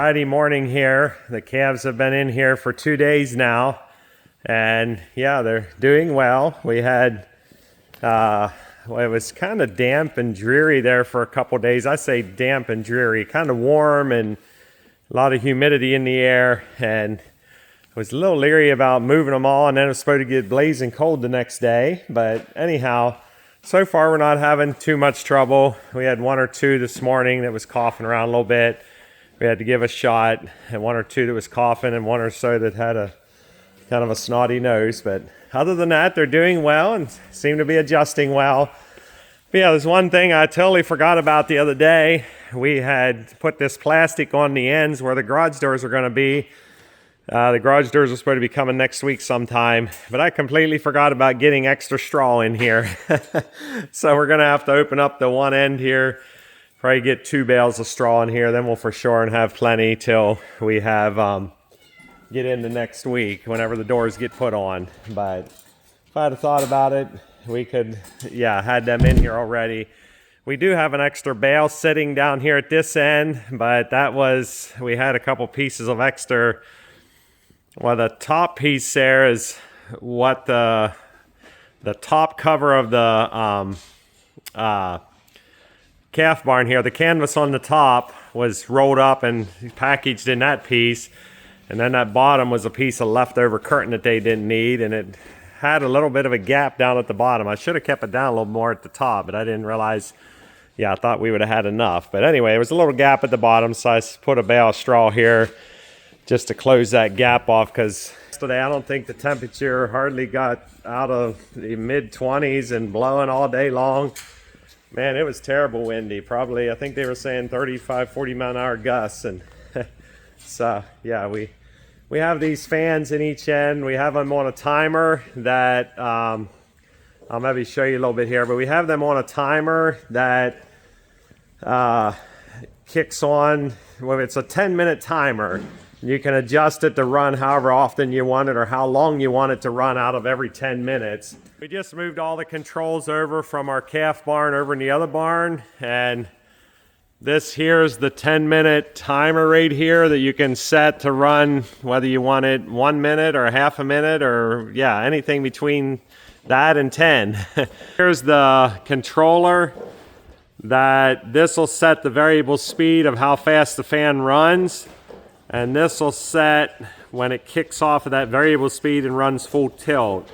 Friday morning here. The calves have been in here for 2 days now, and yeah, they're doing well. We had well, it was kind of damp and dreary there for a couple days. I say damp and dreary, kind of warm and a lot of humidity in the air, and I was a little leery about moving them all, and then it was supposed to get blazing cold the next day. But anyhow, so far we're not having too much trouble. We had one or two this morning that was coughing around a little bit. We had to give a shot, and one or two that was coughing, and one or so that had a kind of a snotty nose. But other than that, they're doing well and seem to be adjusting well. But yeah, there's one thing I totally forgot about the other day. We had put this plastic on the ends where the garage doors are going to be. The garage doors are supposed to be coming next week sometime, but I completely forgot about getting extra straw in here. So we're going to have to open up the one end here, probably get 2 bales of straw in here, then we'll for sure and have plenty till we have get into next week whenever the doors get put on. But if I had thought about it, we could, yeah, had them in here already. We do have an extra bale sitting down here at this end, but that was, we had a couple pieces of extra. Well, the top piece there is what the top cover of the calf barn here, the canvas on the top was rolled up and packaged in that piece, and then that bottom was a piece of leftover curtain that they didn't need, and it had a little bit of a gap down at the bottom. I should have kept it down a little more at the top, but I didn't realize. Yeah, I thought we would have had enough, but anyway, there was a little gap at the bottom, so I put a bale of straw here just to close that gap off, because today I don't think the temperature hardly got out of the mid-20s and blowing all day long. Man, it was terrible windy. Probably, I think they were saying 35, 40 mile an hour gusts. And so, yeah, we have these fans in each end. We have them on a timer that, I'll maybe show you a little bit here, but we have them on a timer that kicks on, well, it's a 10-minute timer. You can adjust it to run however often you want it or how long you want it to run out of every 10 minutes. We just moved all the controls over from our calf barn over in the other barn, and this here is the 10-minute timer right here that you can set to run whether you want it 1 minute or half a minute or, yeah, anything between that and 10. Here's the controller that this will set the variable speed of how fast the fan runs. And this will set when it kicks off of that variable speed and runs full tilt.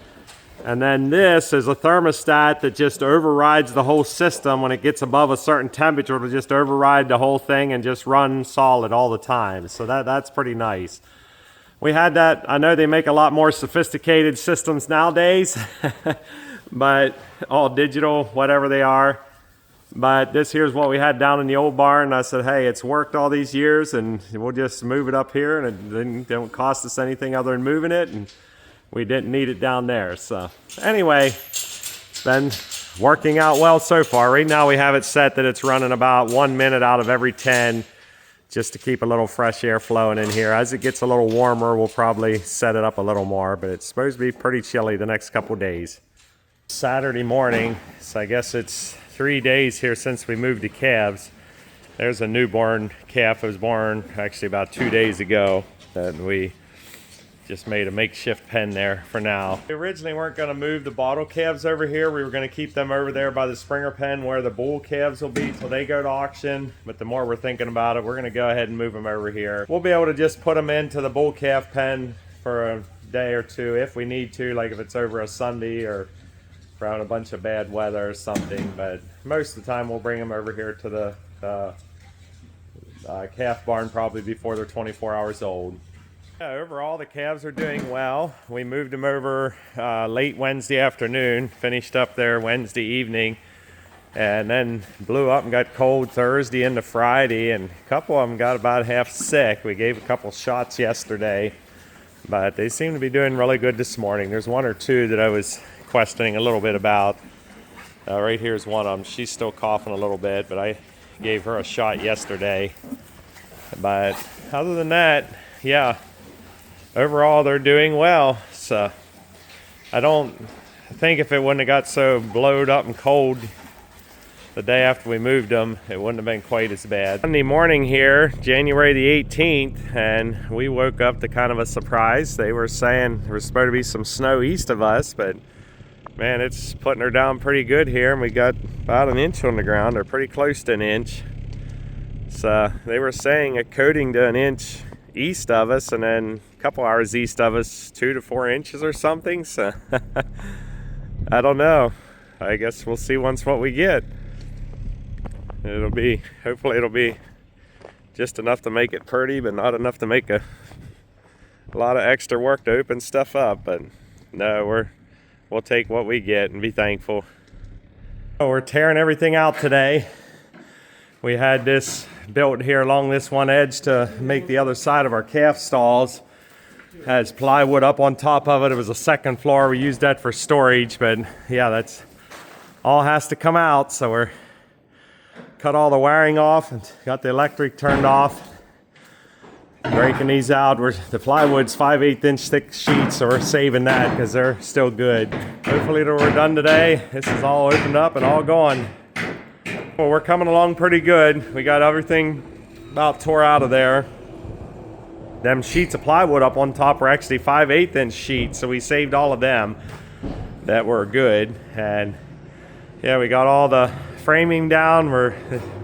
And then this is a thermostat that just overrides the whole system. When it gets above a certain temperature, it'll just override the whole thing and just run solid all the time. So that's pretty nice. We had that. I know they make a lot more sophisticated systems nowadays, but all digital, whatever they are. But this here's what we had down in the old barn. I said, hey, it's worked all these years, and we'll just move it up here, and it didn't cost us anything other than moving it, and we didn't need it down there. So anyway, it's been working out well so far. Right now we have it set that it's running about 1 minute out of every 10, just to keep a little fresh air flowing in here. As it gets a little warmer, we'll probably set it up a little more, but it's supposed to be pretty chilly the next couple days. Saturday morning, so I guess it's 3 days here since we moved the calves. There's a newborn calf that was born actually about 2 days ago that we just made a makeshift pen there for now. We originally weren't going to move the bottle calves over here. We were going to keep them over there by the Springer pen where the bull calves will be till they go to auction. But the more we're thinking about it, we're going to go ahead and move them over here. We'll be able to just put them into the bull calf pen for a day or two if we need to, like if it's over a Sunday or around a bunch of bad weather or something. But most of the time we'll bring them over here to the calf barn probably before they're 24 hours old. Yeah, overall the calves are doing well. We moved them over late Wednesday afternoon, finished up there Wednesday evening, and then blew up and got cold Thursday into Friday, and a couple of them got about half sick. We gave a couple shots yesterday, but they seem to be doing really good this morning. There's one or two that I was questioning a little bit about. Right here's one of them. She's still coughing a little bit, but I gave her a shot yesterday. But other than that, yeah, overall they're doing well. So I don't think if it wouldn't have got so blowed up and cold the day after we moved them, it wouldn't have been quite as bad. Sunday morning here, January the 18th, and we woke up to kind of a surprise. They were saying there was supposed to be some snow east of us, but man, it's putting her down pretty good here, and we got about an inch on the ground, or pretty close to an inch. So they were saying a coating to an inch east of us, and then a couple hours east of us, 2 to 4 inches or something. So I don't know. I guess we'll see once what we get. Hopefully it'll be just enough to make it pretty, but not enough to make a lot of extra work to open stuff up. But no, we'll take what we get and be thankful. So we're tearing everything out today. We had this built here along this one edge to make the other side of our calf stalls. Has plywood up on top of it. It was a second floor. We used that for storage, but yeah, that's all has to come out. So we're cut all the wiring off and got the electric turned off. Breaking these out. The plywood's 5/8 inch thick sheets, so we're saving that because they're still good. Hopefully we're done today. This is all opened up and all gone. Well, we're coming along pretty good. We got everything about tore out of there. Them sheets of plywood up on top were actually 5/8 inch sheets, so we saved all of them that were good. And yeah, we got all the framing down. We're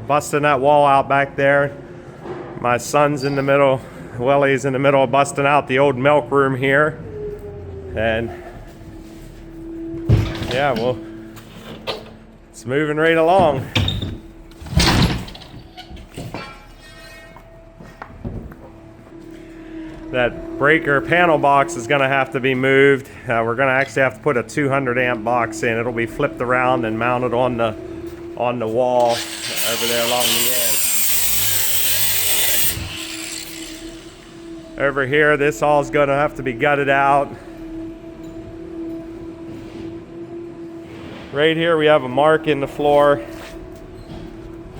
busting that wall out back there. My son's in the middle, Willie's in the middle of busting out the old milk room here. And yeah, well, it's moving right along. That breaker panel box is going to have to be moved. We're going to actually have to put a 200 amp box in. It'll be flipped around and mounted on the wall over there along the edge. Over here, this all is going to have to be gutted out. Right here we have a mark in the floor.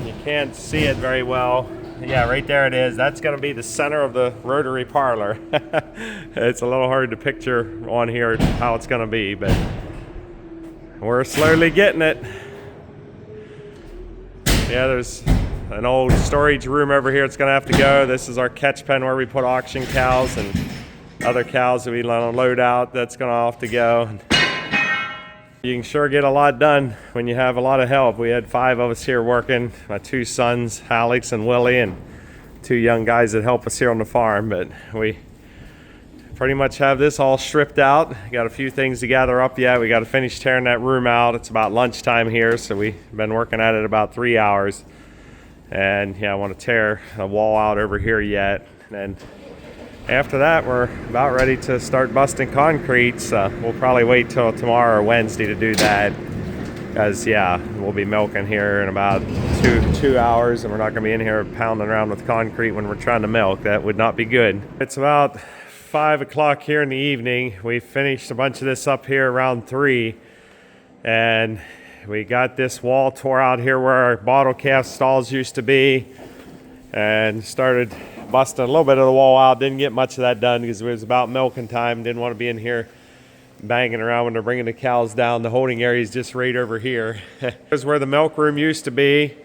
You can't see it very well. Yeah, right there it is. That's going to be the center of the rotary parlor. It's a little hard to picture on here how it's going to be, but we're slowly getting it. Yeah, there's an old storage room over here. It's going to have to go. This is our catch pen where we put auction cows and other cows that we load out. That's going to have to go. You can sure get a lot done when you have a lot of help. We had 5 of us here working. My 2 sons, Alex and Willie, and 2 young guys that help us here on the farm. But we pretty much have this all stripped out. Got a few things to gather up yet. We got to finish tearing that room out. It's about lunchtime here, so we've been working at it about 3 hours. And yeah, I want to tear a wall out over here yet. And after that, we're about ready to start busting concrete. So we'll probably wait till tomorrow or Wednesday to do that. Because yeah, we'll be milking here in about two hours, and we're not going to be in here pounding around with concrete when we're trying to milk. That would not be good. It's about 5 o'clock here in the evening. We finished a bunch of this up here around 3, and we got this wall tore out here where our bottle calf stalls used to be, and started busting a little bit of the wall out. Didn't get much of that done because it was about milking time. Didn't want to be in here banging around when they're bringing the cows down. The holding area is just right over here. Here's where the milk room used to be.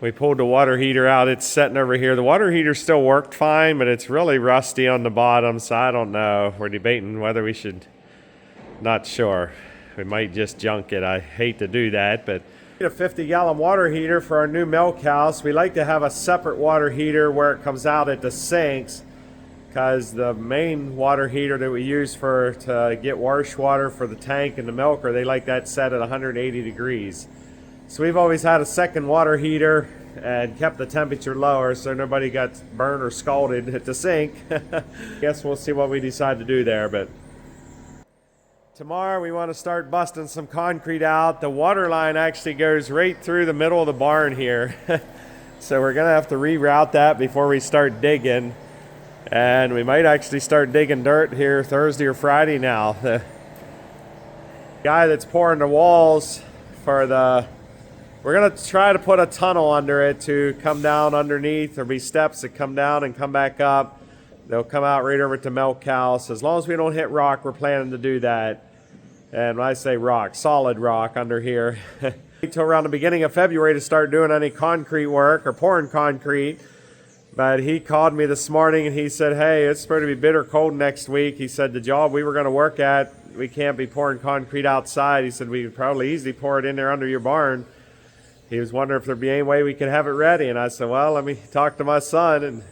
We pulled the water heater out. It's sitting over here. The water heater still worked fine, but it's really rusty on the bottom, so I don't know. We're debating whether we should, not sure. We might just junk it. I hate to do that, but a 50-gallon water heater for our new milk house. We like to have a separate water heater where it comes out at the sinks, because the main water heater that we use to get wash water for the tank and the milker, they like that set at 180 degrees. So we've always had a second water heater and kept the temperature lower so nobody got burned or scalded at the sink. Guess we'll see what we decide to do there. But tomorrow we want to start busting some concrete out. The water line actually goes right through the middle of the barn here. So we're going to have to reroute that before we start digging. And we might actually start digging dirt here Thursday or Friday now. The guy that's pouring the walls for we're going to try to put a tunnel under it to come down underneath. There'll be steps that come down and come back up. They'll come out right over to milk house. As long as we don't hit rock, we're planning to do that. And when I say rock, solid rock under here. Until around the beginning of February to start doing any concrete work or pouring concrete. But he called me this morning and he said, hey, it's supposed to be bitter cold next week. He said the job we were going to work at, we can't be pouring concrete outside. He said we could probably easily pour it in there under your barn. He was wondering if there'd be any way we could have it ready. And I said, well, let me talk to my son and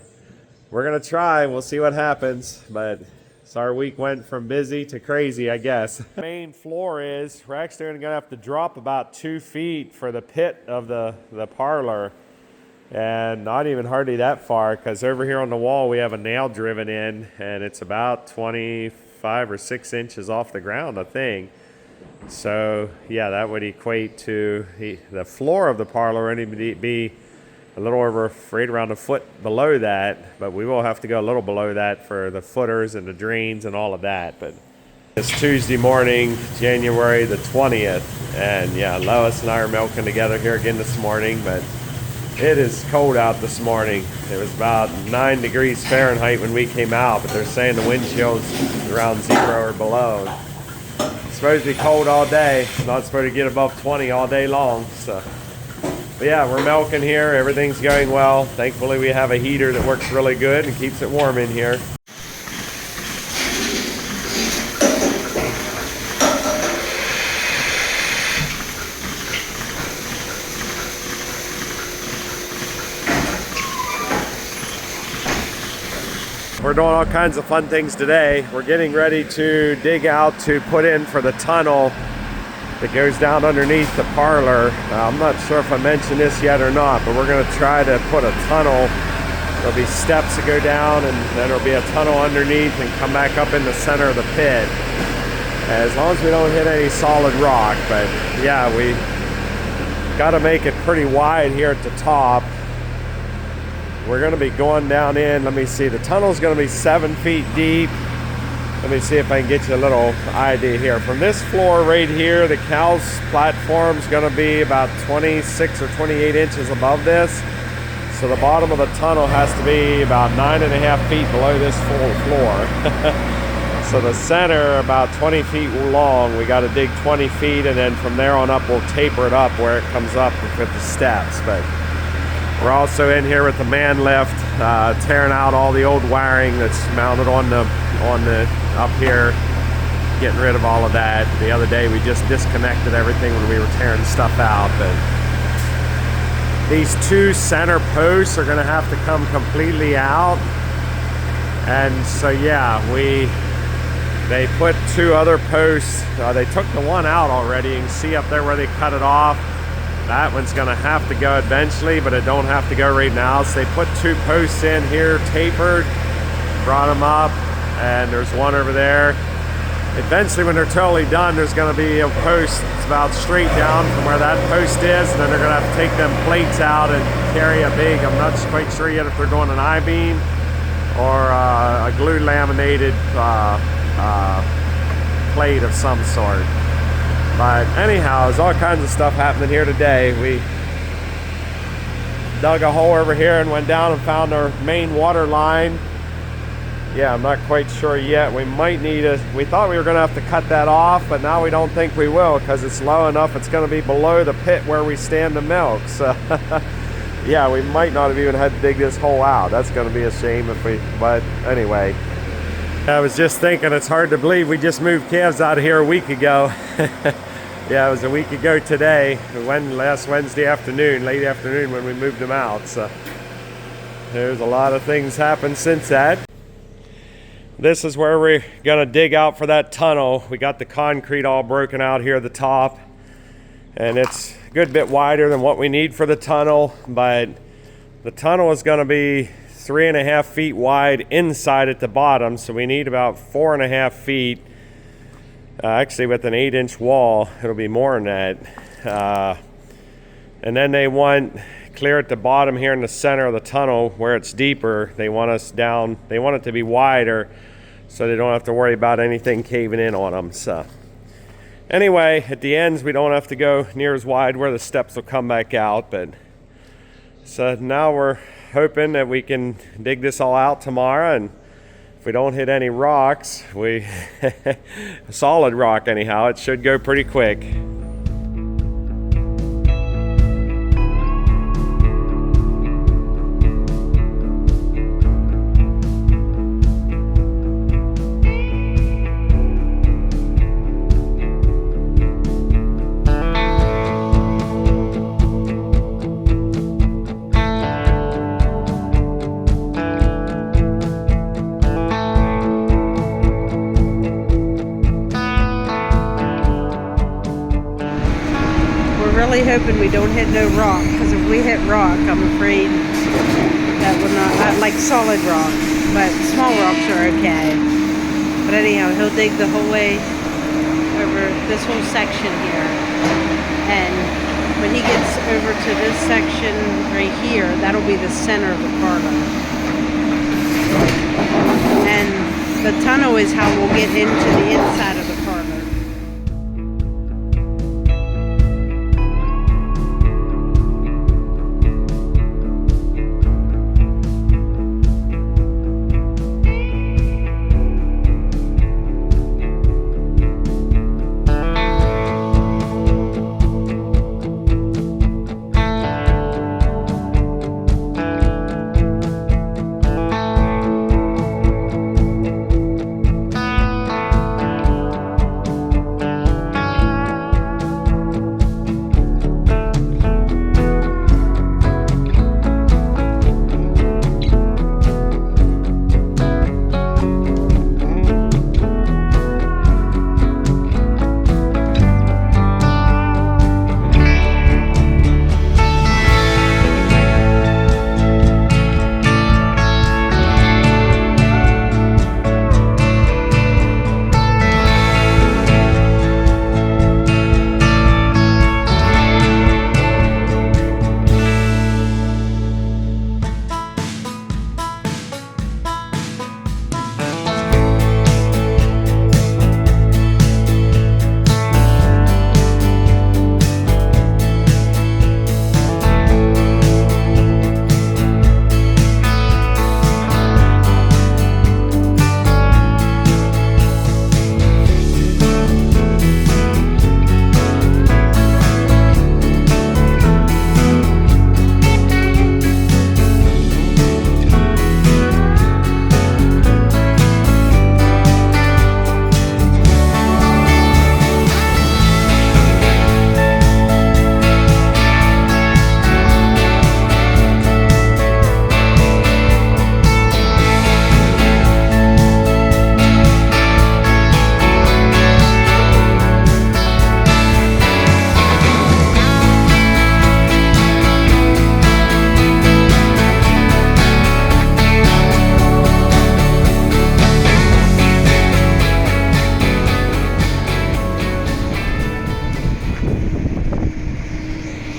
we're going to try. We'll see what happens. But so our week went from busy to crazy, I guess. The main floor is, we're actually going to have to drop about 2 feet for the pit of the parlor. And not even hardly that far, because over here on the wall we have a nail driven in and it's about 25 or 6 inches off the ground, I think. So yeah, that would equate to the floor of the parlor and be a little over, right around a foot below that, but we will have to go a little below that for the footers and the drains and all of that. But it's Tuesday morning, January the 20th, and yeah, Lois and I are milking together here again this morning, but it is cold out this morning. It was about 9 degrees Fahrenheit when we came out, but they're saying the wind chill's around 0 or below. It's supposed to be cold all day. It's not supposed to get above 20 all day long. So, but yeah, we're milking here. Everything's going well. Thankfully, we have a heater that works really good and keeps it warm in here. We're doing all kinds of fun things today. We're getting ready to dig out to put in for the tunnel that goes down underneath the parlor. I'm not sure if I mentioned this yet or not, but we're going to try to put a tunnel. There'll be steps that go down and then there'll be a tunnel underneath and come back up in the center of the pit. As long as we don't hit any solid rock. But yeah, we got to make it pretty wide here at the top. We're going to be going down in, let me see, the tunnel's going to be 7 feet deep. Let me see if I can get you a little idea here. From this floor right here, the cow's platform's going to be about 26 or 28 inches above this. So the bottom of the tunnel has to be about 9.5 feet below this full floor. So the center, about 20 feet long, we got to dig 20 feet, and then from there on up, we'll taper it up where it comes up with the steps. But we're also in here with the man lift, tearing out all the old wiring that's mounted on the up here, getting rid of all of that. The other day we just disconnected everything when we were tearing stuff out. But these 2 center posts are going to have to come completely out. And so yeah, they put 2 other posts. They took the one out already. You can see up there where they cut it off. That one's going to have to go eventually, but it don't have to go right now. So they put 2 posts in here, tapered, brought them up, and there's one over there. Eventually, when they're totally done, there's going to be a post that's about straight down from where that post is, and then they're going to have to take them plates out and carry a big, I'm not quite sure yet if they're doing an I-beam or a glue laminated plate of some sort. But anyhow, there's all kinds of stuff happening here today. We dug a hole over here and went down and found our main water line. Yeah, I'm not quite sure yet. We might need we thought we were going to have to cut that off, but now we don't think we will because it's low enough. It's going to be below the pit where we stand the milk. So yeah, we might not have even had to dig this hole out. That's going to be a shame if we, but anyway. I was just thinking, it's hard to believe we just moved calves out of here a week ago. Yeah, it was a week ago today, last Wednesday afternoon, late afternoon when we moved them out. So there's a lot of things happened since that. This is where we're gonna dig out for that tunnel. We got the concrete all broken out here at the top, and it's a good bit wider than what we need for the tunnel, but the tunnel is gonna be 3.5 feet wide inside at the bottom, so we need about 4.5 feet. Actually, with an 8-inch wall, it'll be more than that. And then they want clear at the bottom here in the center of the tunnel where it's deeper. They want us down. They want it to be wider, so they don't have to worry about anything caving in on them. So anyway, at the ends, we don't have to go near as wide where the steps will come back out. But so now we're hoping that we can dig this all out tomorrow, and if we don't hit any rocks, solid rock anyhow, it should go pretty quick. really hoping we don't hit no rock, because if we hit rock, I'm afraid that would not, like solid rock, but small rocks are okay. But anyhow, he'll dig the whole way over this whole section here, and when he gets over to this section right here, that'll be the center of the parlor. And the tunnel is how we'll get into the inside of the parlor.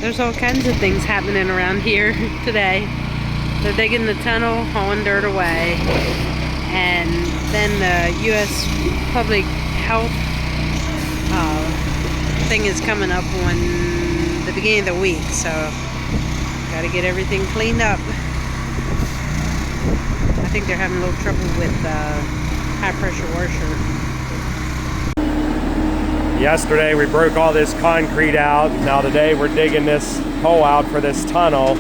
There's all kinds of things happening around here today. They're digging the tunnel, hauling dirt away, and then the U.S. Public Health thing is coming up on the beginning of the week, so got to get everything cleaned up. I think they're having a little trouble with high pressure washer. Yesterday we broke all this concrete out. Now today we're digging this hole out for this tunnel.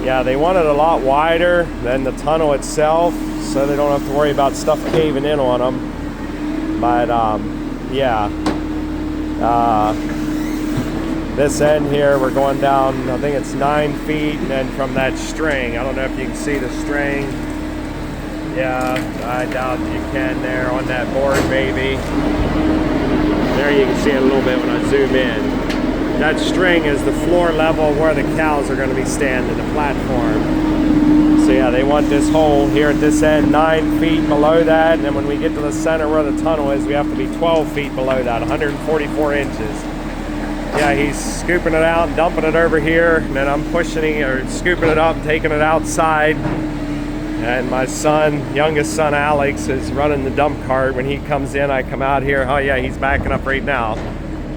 Yeah, they want it a lot wider than the tunnel itself, so they don't have to worry about stuff caving in on them. But yeah, this end here we're going down, I think it's 9 feet, and then from that string, I don't know if you can see the string. Yeah, I doubt you can there on that board maybe. There you can see it a little bit when I zoom in. That string is the floor level where the cows are going to be standing, the platform. So yeah, they want this hole here at this end 9 feet below that, and then when we get to the center where the tunnel is, we have to be 12 feet below that, 144 inches. Yeah, he's scooping it out and dumping it over here, and then I'm pushing it or scooping it up and taking it outside. And my son, youngest son Alex, is running the dump cart. When he comes in, I come out here. Oh yeah, he's backing up right now.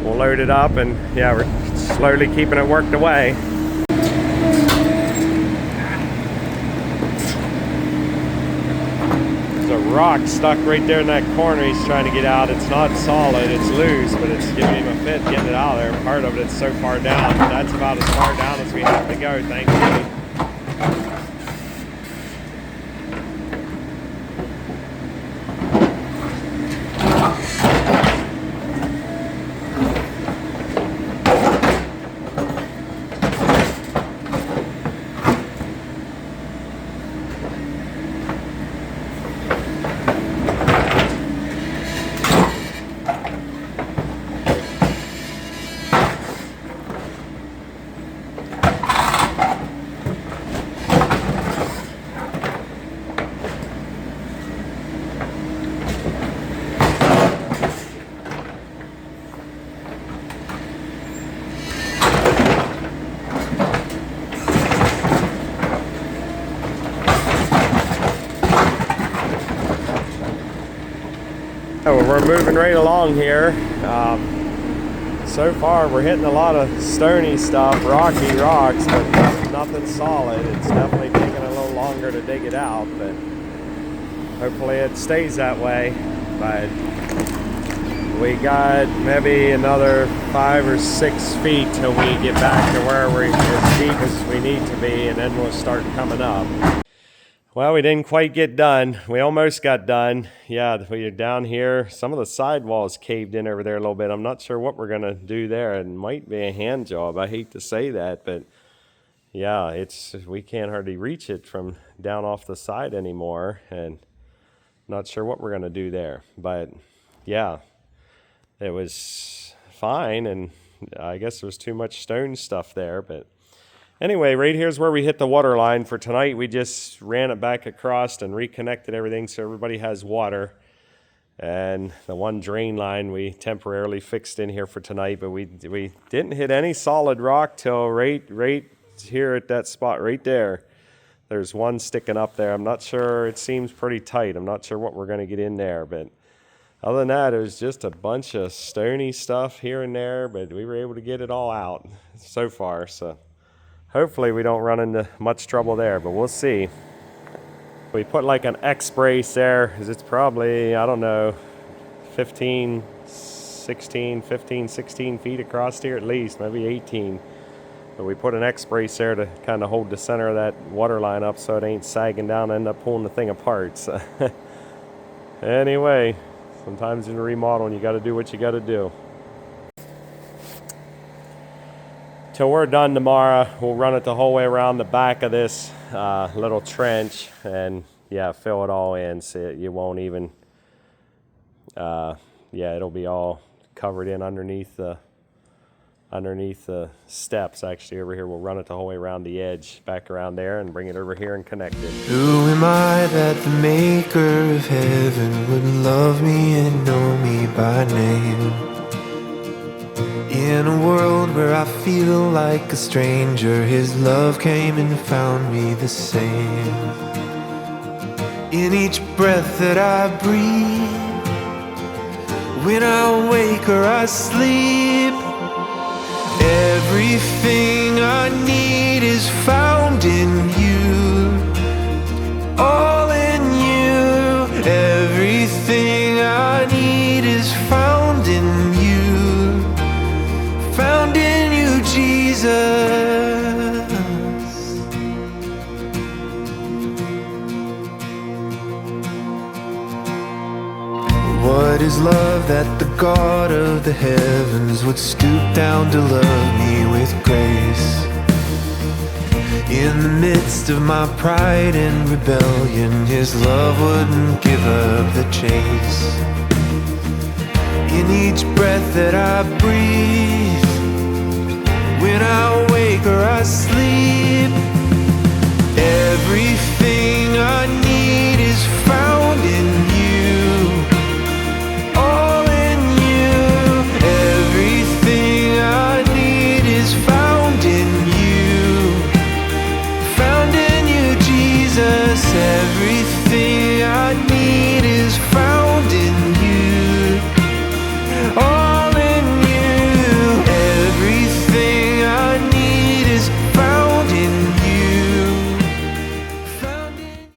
We'll load it up, and yeah, we're slowly keeping it worked away. There's a rock stuck right there in that corner he's trying to get out. It's not solid, it's loose, but it's giving him a fit getting it out of there. Part of it's so far down. That's about as far down as we have to go, thankfully. Oh, we're moving right along here. So far, we're hitting a lot of stony stuff, rocky rocks, but nothing solid. It's definitely taking a little longer to dig it out, but hopefully it stays that way. But we got maybe another 5 or 6 feet till we get back to where we're as deep as we need to be, and then we'll start coming up. Well, we didn't quite get done. We almost got done. Yeah, we're down here. Some of the sidewalls caved in over there a little bit. I'm not sure what we're going to do there. It might be a hand job. I hate to say that, but yeah, we can't hardly reach it from down off the side anymore, and not sure what we're going to do there. But yeah, it was fine, and I guess there was too much stone stuff there, but anyway, right here's where we hit the water line for tonight. We just ran it back across and reconnected everything so everybody has water. And the one drain line we temporarily fixed in here for tonight, but we didn't hit any solid rock till right here at that spot right there. There's one sticking up there. I'm not sure. It seems pretty tight. I'm not sure what we're going to get in there, but other than that, it was just a bunch of stony stuff here and there, but we were able to get it all out so far, so hopefully we don't run into much trouble there, but we'll see. We put like an X brace there, because it's probably, I don't know, 15, 16 feet across here at least, maybe 18. But we put an X brace there to kind of hold the center of that water line up so it ain't sagging down and end up pulling the thing apart. So anyway, sometimes in remodeling you got to do what you got to do. Till we're done tomorrow, we'll run it the whole way around the back of this little trench and yeah, fill it all in so you won't even, yeah, it'll be all covered in underneath the steps. Actually over here, we'll run it the whole way around the edge, back around there, and bring it over here and connect it. Who am I that the maker of heaven would love me and know me by name? In a world where I feel like a stranger, His love came and found me the same. In each breath that I breathe, when I wake or I sleep, everything I need is found in You. All in You. Everything I need is found in You. Found in You, Jesus. What is love that the God of the heavens would stoop down to love me with grace? In the midst of my pride and rebellion, His love wouldn't give up the chase. In each breath that I breathe, when I wake or I sleep, everything I need is found